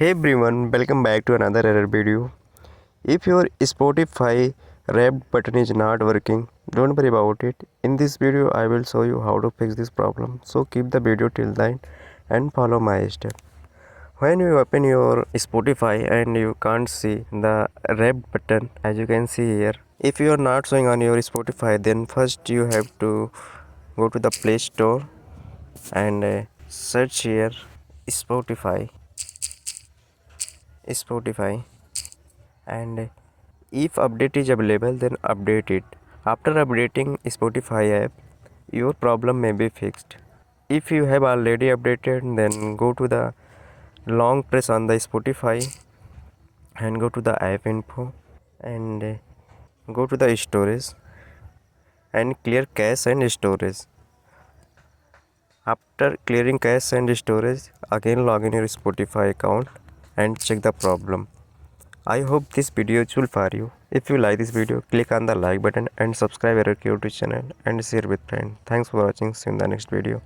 Hey everyone, welcome back to another error video. If your Spotify wrapped button is not working, don't worry about it. In this video, I will show you how to fix this problem. So keep the video till the end and follow my step. When you open your Spotify and you can't see the wrapped button, as you can see here, if you are not showing on your Spotify, then first you have to go to the Play Store and search here Spotify, and if update is available, then update it. After updating Spotify app, your problem may be fixed. If you have already updated, then go to the long press on the Spotify and go to the app info and go to the storage and clear cache and storage. After clearing cache and storage, again log in your Spotify account and check the problem. I hope this video is useful for you. If you like this video, click on the like button and subscribe our YouTube channel and share with friends. Thanks for watching. See you in the next video.